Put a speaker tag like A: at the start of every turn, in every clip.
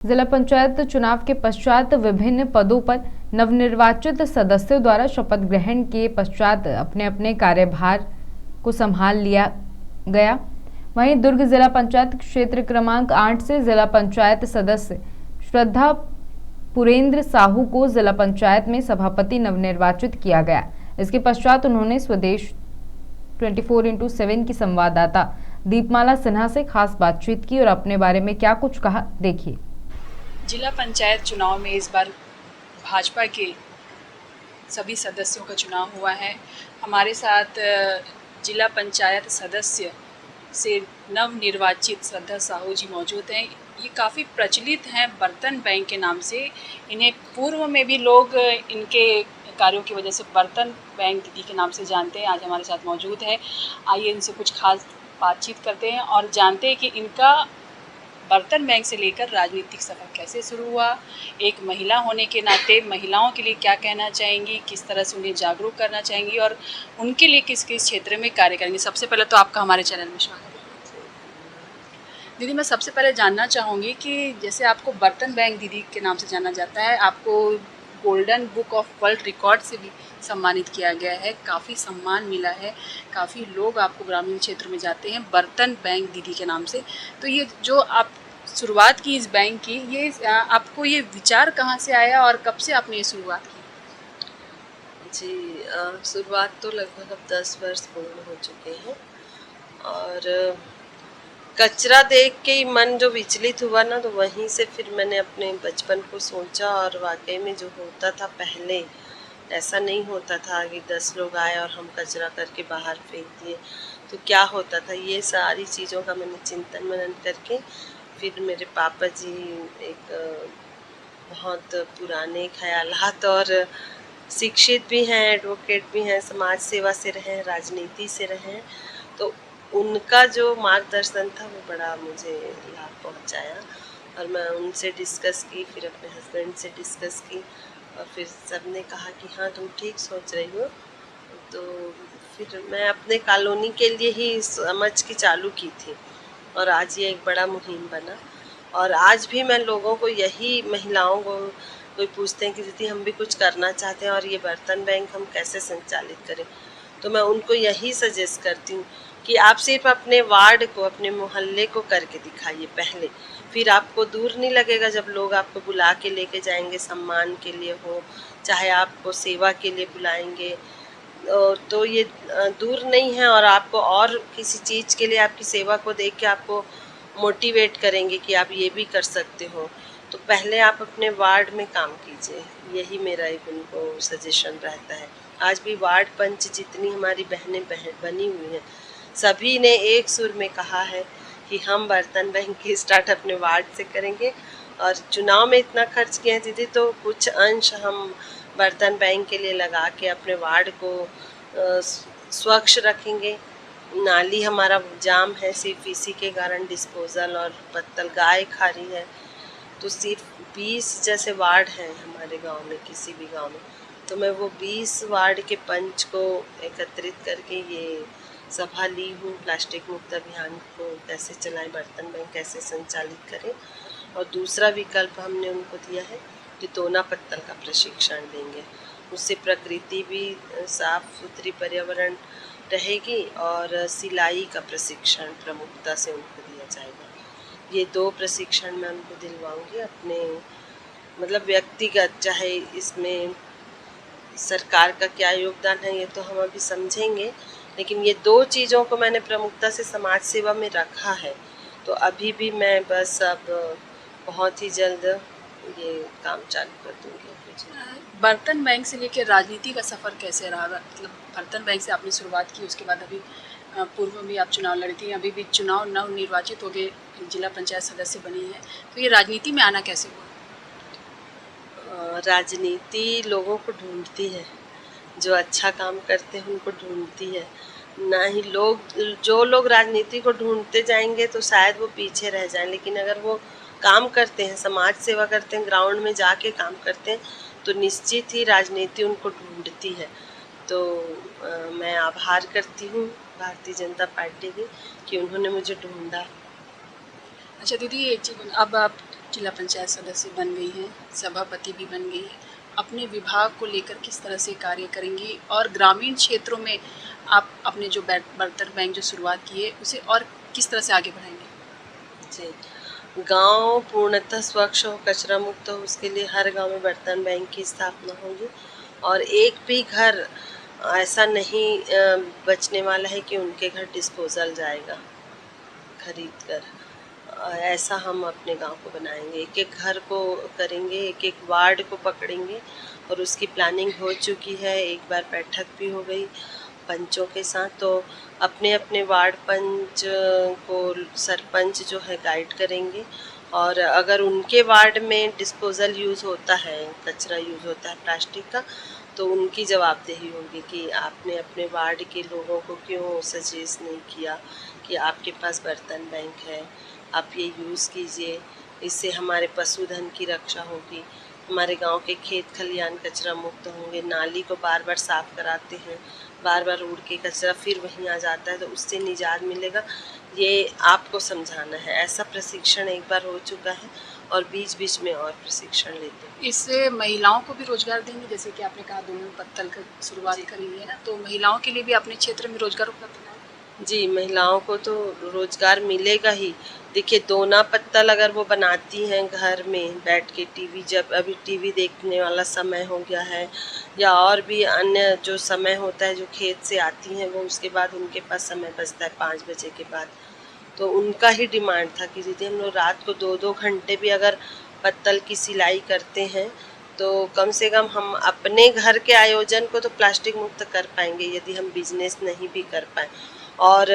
A: जिला पंचायत चुनाव के पश्चात विभिन्न पदों पर नवनिर्वाचित सदस्यों द्वारा शपथ ग्रहण के पश्चात अपने अपने कार्यभार को संभाल लिया गया। वहीं दुर्ग जिला पंचायत क्षेत्र क्रमांक 8 से जिला पंचायत सदस्य श्रद्धा पुरेंद्र साहू को जिला पंचायत में सभापति नवनिर्वाचित किया गया। इसके पश्चात उन्होंने स्वदेश 24x7 की संवाददाता दीपमाला सिन्हा से खास बातचीत की और अपने बारे में क्या कुछ कहा, देखिए।
B: जिला पंचायत चुनाव में इस बार भाजपा के सभी सदस्यों का चुनाव हुआ है। हमारे साथ जिला पंचायत सदस्य से नवनिर्वाचित श्रद्धा साहू जी मौजूद हैं। ये काफ़ी प्रचलित हैं बर्तन बैंक के नाम से। इन्हें पूर्व में भी लोग इनके कार्यों की वजह से बर्तन बैंक दीदी के नाम से जानते हैं। आज हमारे साथ मौजूद है, आइए इनसे कुछ खास बातचीत करते हैं और जानते हैं कि इनका बर्तन बैंक से लेकर राजनीतिक सफ़र कैसे शुरू हुआ। एक महिला होने के नाते महिलाओं के लिए क्या कहना चाहेंगी, किस तरह से उन्हें जागरूक करना चाहेंगी और उनके लिए किस किस क्षेत्र में कार्य करेंगे। सबसे पहले तो आपका हमारे चैनल में स्वागत है। दीदी, मैं सबसे पहले जानना चाहूँगी कि जैसे आपको बर्तन बैंक दीदी के नाम से जाना जाता है, आपको golden book of world record से भी सम्मानित किया गया है, काफ़ी सम्मान मिला है, काफ़ी लोग आपको ग्रामीण क्षेत्र में जाते हैं बर्तन बैंक दीदी के नाम से। तो ये जो आप शुरुआत की इस बैंक की, ये आपको ये विचार कहाँ से आया और कब से आपने ये शुरुआत की?
C: जी, शुरुआत तो लगभग अब 10 वर्ष पूर्ण हो चुके हैं और कचरा देख के ही मन जो विचलित हुआ ना, तो वहीं से फिर मैंने अपने बचपन को सोचा और वाकई में जो होता था पहले ऐसा नहीं होता था कि 10 लोग आए और हम कचरा करके बाहर फेंक दिए, तो क्या होता था। ये सारी चीज़ों का मैंने चिंतन मनन करके फिर मेरे पापा जी एक बहुत पुराने ख़यालात और शिक्षित भी हैं, एडवोकेट भी हैं, समाज सेवा से रहे हैं, राजनीति से रहे हैं, तो उनका जो मार्गदर्शन था वो बड़ा मुझे लाभ पहुंचाया और मैं उनसे डिस्कस की, फिर अपने हस्बैंड से डिस्कस की और फिर सब ने कहा कि हाँ तुम ठीक सोच रही हो। तो फिर मैं अपने कॉलोनी के लिए ही समझ के चालू की थी और आज ये एक बड़ा मुहिम बना। और आज भी मैं लोगों को यही, महिलाओं को कोई पूछते हैं कि दीदी हम भी कुछ करना चाहते हैं और ये बर्तन बैंक हम कैसे संचालित करें, तो मैं उनको यही सजेस्ट करती हूँ कि आप सिर्फ अपने वार्ड को, अपने मोहल्ले को करके दिखाइए पहले, फिर आपको दूर नहीं लगेगा जब लोग आपको बुला के लेके जाएंगे, सम्मान के लिए हो, चाहे आपको सेवा के लिए बुलाएंगे, तो ये दूर नहीं है और आपको और किसी चीज़ के लिए आपकी सेवा को देख के आपको मोटिवेट करेंगे कि आप ये भी कर सकते हो। तो पहले आप अपने वार्ड में काम कीजिए, यही मेरा एक उनको सजेशन रहता है। आज भी वार्ड पंच जितनी हमारी बहनें बनी हुई हैं, सभी ने एक सुर में कहा है कि हम बर्तन बैंक की स्टार्ट अपने वार्ड से करेंगे और चुनाव में इतना खर्च किए हैं दीदी, तो कुछ अंश हम बर्तन बैंक के लिए लगा के अपने वार्ड को स्वच्छ रखेंगे। नाली हमारा जाम है, सिर्फ इसी के कारण डिस्पोजल और पत्तल गाय खा रही है। तो सिर्फ 20 जैसे वार्ड हैं हमारे गांव में, किसी भी गांव में, तो मैं वो 20 वार्ड के पंच को एकत्रित करके ये सभा ली हूँ, प्लास्टिक मुक्त अभियान को कैसे चलाएं, बर्तन बैंक कैसे संचालित करें। और दूसरा विकल्प हमने उनको दिया है कि दोना पत्तल का प्रशिक्षण देंगे, उससे प्रकृति भी साफ सुथरी पर्यावरण रहेगी और सिलाई का प्रशिक्षण प्रमुखता से उनको दिया जाएगा। ये 2 प्रशिक्षण मैं उनको दिलवाऊंगी अपने, मतलब व्यक्तिगत, चाहे इसमें सरकार का क्या योगदान है ये तो हम अभी समझेंगे, लेकिन ये 2 चीज़ों को मैंने प्रमुखता से समाज सेवा में रखा है। तो अभी भी मैं बस अब बहुत ही जल्द ये काम चालू कर दूँगी।
B: बर्तन बैंक से लेकर राजनीति का सफ़र कैसे रहा? मतलब बर्तन बैंक से आपने शुरुआत की, उसके बाद अभी पूर्व में भी आप चुनाव लड़ी थी, अभी भी चुनाव नवनिर्वाचित हो गए, जिला पंचायत सदस्य बनी है, तो ये राजनीति में आना कैसे हुआ?
C: राजनीति लोगों को ढूंढती है, जो अच्छा काम करते हैं उनको ढूंढती है। ना ही जो लोग राजनीति को ढूंढते जाएंगे तो शायद वो पीछे रह जाएं, लेकिन अगर वो काम करते हैं, समाज सेवा करते हैं, ग्राउंड में जाके काम करते हैं, तो निश्चित ही राजनीति उनको ढूंढती है। तो मैं आभार करती हूँ भारतीय जनता पार्टी की कि उन्होंने मुझे ढूंढा।
B: अच्छा दीदी, एक चीज़, अब आप जिला पंचायत सदस्य बन गई हैं, सभापति भी बन गई हैं, अपने विभाग को लेकर किस तरह से कार्य करेंगी और ग्रामीण क्षेत्रों में आप अपने जो बर्तन बैंक जो शुरुआत की है उसे और किस तरह से आगे बढ़ाएंगे?
C: जी, गांव पूर्णतः स्वच्छ हो, कचरा मुक्त हो, उसके लिए हर गांव में बर्तन बैंक की स्थापना होगी और एक भी घर ऐसा नहीं बचने वाला है कि उनके घर डिस्पोजल जाएगा खरीद कर। ऐसा हम अपने गांव को बनाएंगे, एक एक घर को करेंगे, एक एक वार्ड को पकड़ेंगे और उसकी प्लानिंग हो चुकी है। एक बार बैठक भी हो गई पंचों के साथ, तो अपने अपने वार्ड पंच को सरपंच जो है गाइड करेंगे और अगर उनके वार्ड में डिस्पोजल यूज़ होता है, कचरा यूज़ होता है प्लास्टिक का, तो उनकी जवाबदेही होगी कि आपने अपने वार्ड के लोगों को क्यों सजेस्ट नहीं किया कि आपके पास बर्तन बैंक है, आप ये यूज़ कीजिए, इससे हमारे पशुधन की रक्षा होगी, हमारे गांव के खेत खलियान कचरा मुक्त होंगे। नाली को बार बार साफ़ कराते हैं, बार बार उड़ के कचरा फिर वहीं आ जाता है, तो उससे निजात मिलेगा। ये आपको समझाना है। ऐसा प्रशिक्षण एक बार हो चुका है और बीच बीच में और प्रशिक्षण लेते हैं।
B: इससे महिलाओं को भी रोजगार देंगे, जैसे कि आपने कहा दोनों पत्तल का शुरुआत करी है ना, तो महिलाओं के लिए भी अपने क्षेत्र में रोजगार उपलब्ध कराएं।
C: जी, महिलाओं को तो रोजगार मिलेगा ही। देखिए, दोना पत्तल अगर वो बनाती हैं घर में बैठ के टीवी, जब अभी टीवी देखने वाला समय हो गया है या और भी अन्य जो समय होता है, जो खेत से आती हैं वो उसके बाद उनके पास समय बचता है 5 बजे के बाद, तो उनका ही डिमांड था कि दीदी हम लोग रात को 2-2 घंटे भी अगर पत्तल की सिलाई करते हैं तो कम से कम हम अपने घर के आयोजन को तो प्लास्टिक मुक्त कर पाएंगे यदि हम बिजनेस नहीं भी कर पाएँ। और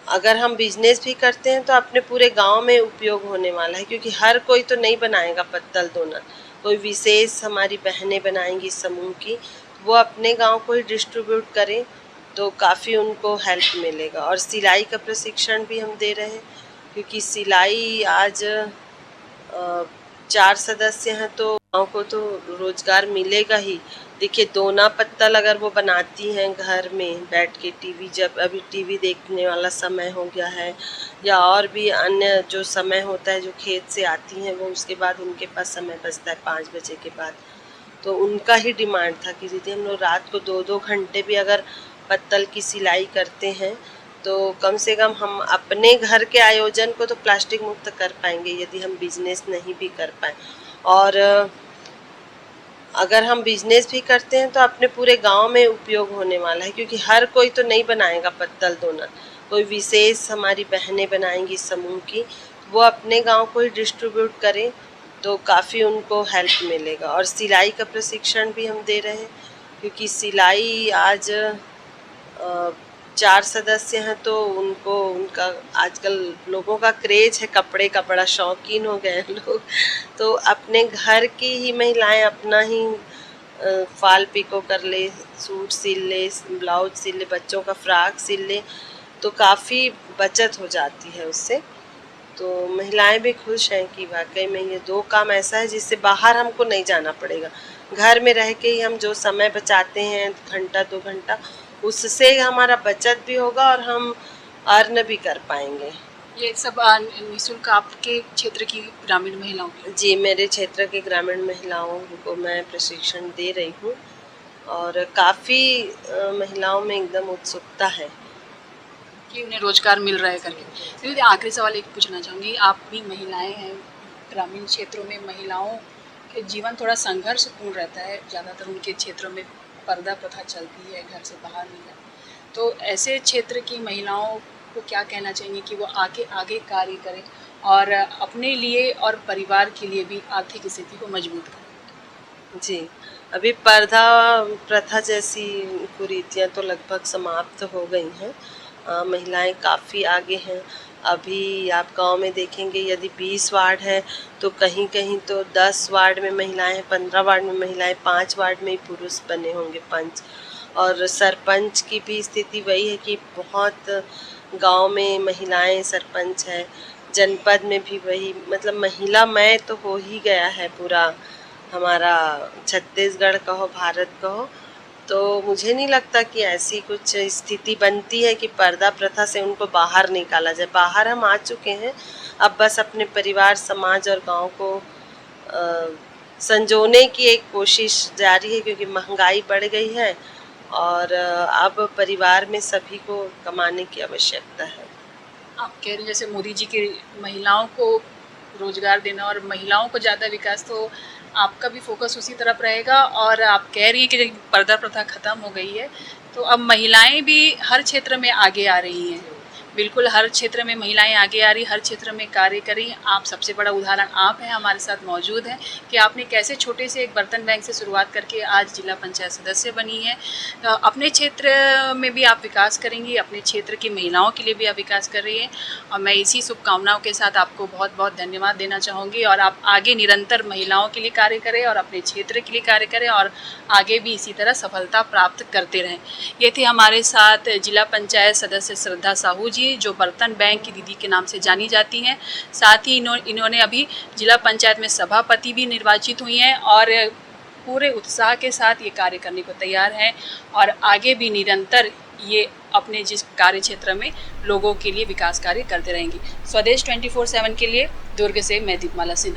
C: अगर हम बिजनेस भी करते हैं तो अपने पूरे गांव में उपयोग होने वाला है, क्योंकि हर कोई तो नहीं बनाएगा पत्तल दोना, कोई विशेष हमारी बहनें बनाएंगी समूह की, वो अपने गांव को ही डिस्ट्रीब्यूट करें तो काफ़ी उनको हेल्प मिलेगा। और सिलाई का प्रशिक्षण भी हम दे रहे हैं, क्योंकि सिलाई आज 4 सदस्य हैं तो गाँव को तो रोजगार मिलेगा ही। देखिए, दोना पत्तल अगर वो बनाती हैं घर में बैठ के टीवी, जब अभी टीवी देखने वाला समय हो गया है या और भी अन्य जो समय होता है, जो खेत से आती हैं वो उसके बाद उनके पास समय बचता है 5 बजे के बाद, तो उनका ही डिमांड था कि दीदी हम लोग रात को 2-2 घंटे भी अगर पत्तल की सिलाई करते हैं तो कम से कम हम अपने घर के आयोजन को तो प्लास्टिक मुक्त कर पाएंगे यदि हम बिजनेस नहीं भी कर पाए। और अगर हम बिजनेस भी करते हैं तो अपने पूरे गांव में उपयोग होने वाला है, क्योंकि हर कोई तो नहीं बनाएगा पत्तल दोना, कोई विशेष हमारी बहनें बनाएंगी समूह की, वो अपने गांव को ही डिस्ट्रीब्यूट करें तो काफ़ी उनको हेल्प मिलेगा। और सिलाई का प्रशिक्षण भी हम दे रहे हैं, क्योंकि सिलाई आज 4 सदस्य हैं तो उनका आजकल लोगों का क्रेज है, कपड़े का बड़ा शौकीन हो गए हैं लोग, तो अपने घर की ही महिलाएं अपना ही फाल पिको कर ले, सूट सिल ले, ब्लाउज सिल ले, बच्चों का फ्रॉक सिल ले, तो काफ़ी बचत हो जाती है उससे। तो महिलाएं भी खुश हैं कि वाकई में ये 2 काम ऐसा है जिससे बाहर हमको नहीं जाना पड़ेगा, घर में रह के ही हम जो समय बचाते हैं घंटा 2 घंटा, उससे हमारा बचत भी होगा और हम अर्न भी कर पाएंगे।
B: ये सब निःशुल्क आपके क्षेत्र की ग्रामीण महिलाओं के लिए?
C: जी, मेरे क्षेत्र के ग्रामीण महिलाओं को मैं प्रशिक्षण दे रही हूँ और काफ़ी महिलाओं में एकदम उत्सुकता है
B: कि उन्हें रोजगार मिल रहा है करके। दीदी, आखिरी सवाल एक पूछना चाहूँगी, आप भी महिलाएं हैं, ग्रामीण क्षेत्रों में महिलाओं के जीवन थोड़ा संघर्षपूर्ण रहता है, ज़्यादातर उनके क्षेत्रों में पर्दा प्रथा चलती है, घर से बाहर नहीं जाते, तो ऐसे क्षेत्र की महिलाओं को क्या कहना चाहेंगे कि वो आगे कार्य करें और अपने लिए और परिवार के लिए भी आर्थिक स्थिति को मजबूत करें?
C: जी, अभी पर्दा प्रथा जैसी कुरीतियाँ तो लगभग समाप्त हो गई हैं। महिलाएं काफ़ी आगे हैं। अभी आप गांव में देखेंगे यदि 20 वार्ड है तो कहीं कहीं तो 10 वार्ड में महिलाएं हैं, 15 वार्ड में महिलाएं, 5 वार्ड में ही पुरुष बने होंगे पंच। और सरपंच की भी स्थिति वही है कि बहुत गांव में महिलाएं सरपंच है, जनपद में भी वही, मतलब महिलामय तो हो ही गया है पूरा हमारा छत्तीसगढ़ कहो, भारत कहो। तो मुझे नहीं लगता कि ऐसी कुछ स्थिति बनती है कि पर्दा प्रथा से उनको बाहर निकाला जाए। बाहर हम आ चुके हैं, अब बस अपने परिवार, समाज और गांव को संजोने की एक कोशिश जारी है, क्योंकि महंगाई बढ़ गई है और अब परिवार में सभी को कमाने की आवश्यकता है।
B: आप कह रहे हैं जैसे मोदी जी की महिलाओं को रोजगार देना और महिलाओं को ज़्यादा विकास, तो आपका भी फोकस उसी तरफ रहेगा। और आप कह रही हैं कि पर्दा प्रथा ख़त्म हो गई है, तो अब महिलाएं भी हर क्षेत्र में आगे आ रही हैं। बिल्कुल हर क्षेत्र में महिलाएं आगे आ रही, हर क्षेत्र में कार्य कर रही। आप सबसे बड़ा उदाहरण आप हैं, हमारे साथ मौजूद हैं कि आपने कैसे छोटे से एक बर्तन बैंक से शुरुआत करके आज जिला पंचायत सदस्य बनी है। अपने क्षेत्र में भी आप विकास करेंगी, अपने क्षेत्र की महिलाओं के लिए भी आप विकास कर रही हैं, और मैं इसी शुभकामनाओं के साथ आपको बहुत बहुत धन्यवाद देना चाहूँगी। और आप आगे निरंतर महिलाओं के लिए कार्य करें और अपने क्षेत्र के लिए कार्य करें और आगे भी इसी तरह सफलता प्राप्त करते रहें। ये थे हमारे साथ जिला पंचायत सदस्य श्रद्धा साहू जी, जो बर्तन बैंक की दीदी के नाम से जानी जाती हैं। साथ ही इन्होंने अभी जिला पंचायत में सभापति भी निर्वाचित हुई हैं और पूरे उत्साह के साथ ये कार्य करने को तैयार हैं और आगे भी निरंतर ये अपने जिस कार्य क्षेत्र में लोगों के लिए विकास कार्य करते रहेंगी। स्वदेश 24/7 के लिए दुर्ग से मैं दीपमाला सिन्हा।